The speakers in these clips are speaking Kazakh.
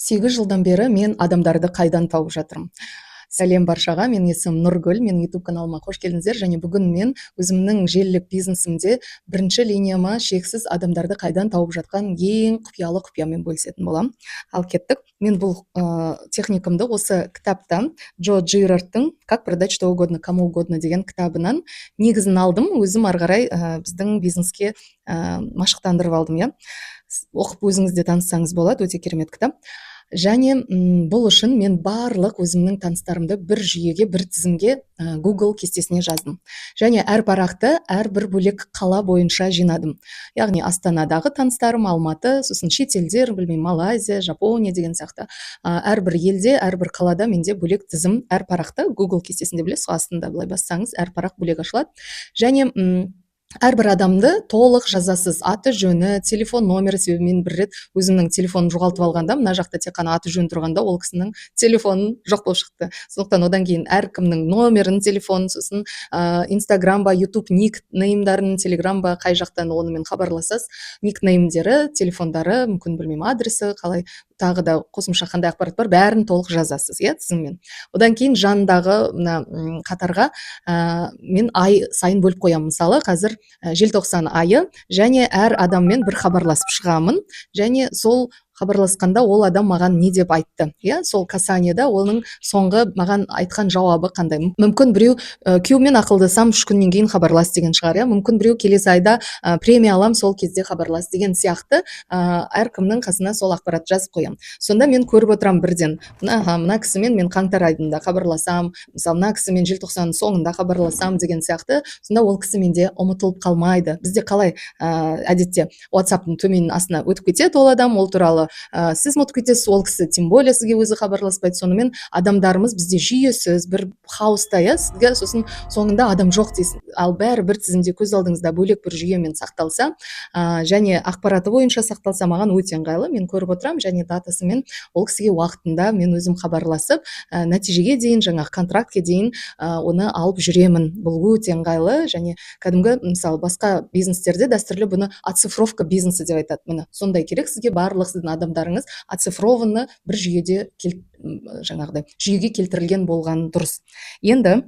8 жылдан бері мен адамдарды қайдан тауып жатырмын. Сәлем баршаға, менің есімім Нұргүл, менің YouTube каналыма қош келдіңіздер, және бүгін мен өзімнің желілік бизнесімде бірінші линияма шексіз адамдарды қайдан тауып жатқан ең құпиялы құпиямен бөлісетін боламын. Ал кеттік. Мен бұл техникумды осы кітаптан, Джо Джирардтың «Как продать что угодно кому угодно» деген кітабынан негізін алдым, өзім ары қарай біздің бизнеске машықтандырып алдым, иә. Оқып өзіңіз де таныссаңыз болады, өте керемет кітап. Және бұл үшін мен барлық өзімнің таныстарымды бір жүйеге, бір тізімге Google кестесіне жаздым. Және әр парақты әрбір бөлек қала бойынша жинадым. Яғни Астанадағы таныстарым, Алматы, сосын шетелдер, білмеймін, Малайзия, Жапония деген сияқты. Әрбір елде, әрбір қалада менде бөлек тізім, әр парақты Google кестесінде білесіз, астында былай бассаңыз, әр парақ бөлек ашылады. Және әрбір адамды толық жазасыз, аты жөні, телефон номері, себебі мен бір рет өзімнің телефонын жоғалтып алғанда, мына жақта тек қана аты жөні тұрғанда ол кісінің телефонын жоқ болып шықты. Сондықтан одан кейін әркімнің номерін, телефонын, сосын Instagram ба, YouTube никнеймдарын, Telegram ба, қай жақтан онымен хабарласасыз, никнеймдері, телефондары, мүмкін білмеймін, адресі, қалай, тағы да қосымша қандай ақпарат бар, бәрін толық жазасыз, иә, тізіммен. Одан кейін жанындағы қатарға мен ай сайын бөліп қоямын. Мысалы, қазір желтоқсан айы, және әр адаммен бір хабарласып шығамын, және сол хабарласқанда ол адам маған не деп айтты, иә, сол касаниеда оның соңғы маған айтқан жауабы қандай. Мүмкін біреу күйеумен ақылдасам 3 күннен кейін хабарлас деген шығар, иә. Мүмкін біреу келесі айда премия алам, сол кезде хабарлас деген сияқты әркімнің қасына сол ақпарат жазып қоямын. Сонда мен көріп отырамын бірден, мына кісімен мен қаңтар айында хабарласам, мысалы мына кісімен желтоқсанның соңында хабарласам деген сияқты. Сонда ол кісі менде ұмытылып қалмайды. Бізде қалай әдетте WhatsApp-тың төменнің астына өтіп кетеді ол адам, ол туралы сіз ұмытып кетесіз, ол кісі тем более сізге өзі хабарласпайды. Сонымен адамдарымыз бізде жүйесіз, бір хаоста, иә, сізге сосын соңында адам жоқ дейсіз. Ал бәрі бір тізімде көз алдыңызда бөлек бір жүйемен сақталса, және ақпараты бойынша сақталса, маған өте ыңғайлы. Мен көріп отырамын, және датасымен ол кісіге уақытында мен өзім хабарласып, нәтижеге дейін, жаңағы контрактке дейін оны алып жүремін. Бұл өте ыңғайлы, және кәдімгі, мысалы, басқа бизнестерде дәстүрлі бұны оцифровка бизнесі деп айтады. Міне сондай керек сізге, барлық сіздің адамдарыңыз оцифрованы бір жүйеде жаңағыдай жүйеге келтірілген болған дұрыс. Енді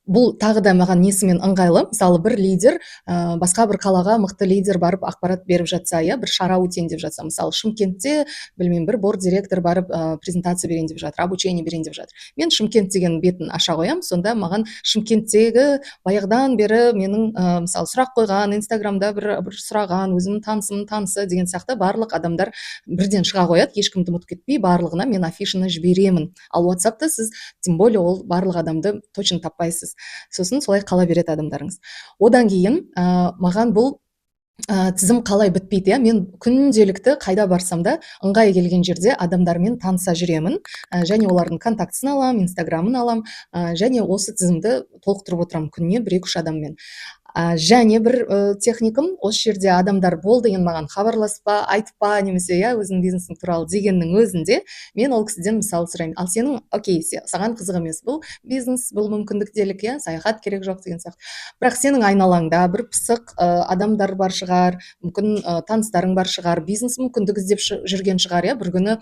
бұл тағы да маған несімен ыңғайлы. Мысалы, бір лидер басқа бір қалаға мықты лидер барып ақпарат беріп жатса, иә, бір шара өтейін деп жатса, мысалы Шымкентте, білмеймін, бір борд директор барып презентация берейін деп жатыр, обучение берейін деп жатыр. Мен Шымкент деген бетін аша қоямын, сонда маған Шымкенттегі баяғыдан бері менің мысалы сұрақ қойған, Инстаграмда бір сұраған, өзімнің танысымның танысы деген сияқты барлық адамдар бірден шыға қояды, ешкімді ұмытып кетпей, барлығына мен афишаны жіберемін. Ал WhatsApp-та сіз тем более ол барлық адамды точно таппайсыз. Сосын солай қала береді адамдарыңыз. Одан кейін маған бұл тізім қалай бітпейді, иә. Мен күнделікті қайда барсам да ыңғай келген жерде адамдармен таныса жүремін, және олардың контактысын алам, Инстаграмын алам, және осы тізімді толықтырып отырамын күніне 1-2 адаммен. Және бір техникум, осы жерде адамдар болды, енді маған хабарласпа, айтпа, немесе, иә, өзінің бизнесің туралы дегеннің өзінде мен ол кісіден мысалы сұраймын, ал сенің, окей, саған қызық емес бұл бизнес, бұл мүмкіндіктерік, иә, саяхат керек жоқ деген сияқты. Бірақ сенің айналаңда бір пысық адамдар бар шығар, мүмкін таныстарың бар шығар, бизнес мүмкіндік іздеп жүрген шығар, иә, бір күні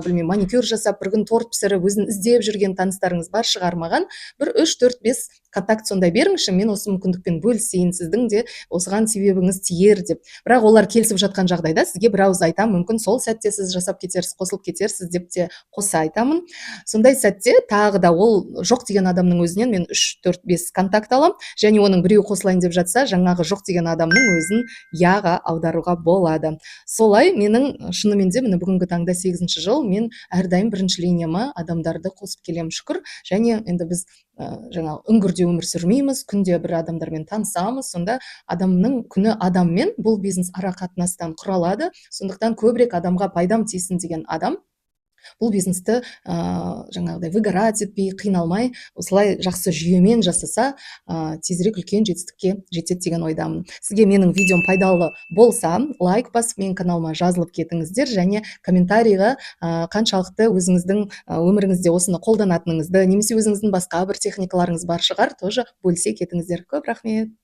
білмеймін, маникюр жасап, бір күні торт пісіріп, өзін іздеп жүрген таныстарыңыз бар шығар. Маған бір 3-4-5 контакт сондай беріңізші, мен осы мүмкіндікпен бөлісейін, сіздің де осыған себебіңіз тиер деп. Бірақ олар келісіп жатқан жағдайда сізге бір ауыз айтамын, мүмкін сол сәтте сіз жасап кетерсіз, қосылып кетерсіз деп те қоса айтамын. Сондай сәтте тағы да ол жоқ деген адамның өзінен мен 3-4-5 контакт алам, және оның біреу қосылайын деп жатса, жаңағы жоқ деген адамның өзін яға аударуға болады. Солай менің шынымен де міне бүгінгі таңда 8-ші жыл мен әрдайым бірінші линияма адамдарды қосып келемін, шүкір. Және енді біз жаңағы үңгірде өмір сүрмейміз, күнде бір адамдармен танысамыз. Сонда адамның күні адаммен, бұл бизнес ара қатынастан құралады. Сондықтан көбірек адамға пайдам тисін деген адам бұл бизнесті жаңағыдай выгорать етпей, қиналмай, осылай жақсы жүйемен жасаса, тезірек үлкен жетістікке жетеді деген ойдамын. Сізге менің видеом пайдалы болса, лайк басып менің каналыма жазылып кетіңіздер, және комментарийға қаншалықты өзіңіздің өміріңізде осыны қолданатыныңызды, немесе өзіңіздің басқа бір техникаларыңыз бар шығар, тоже бөлісе кетіңіздер. Көп рахмет.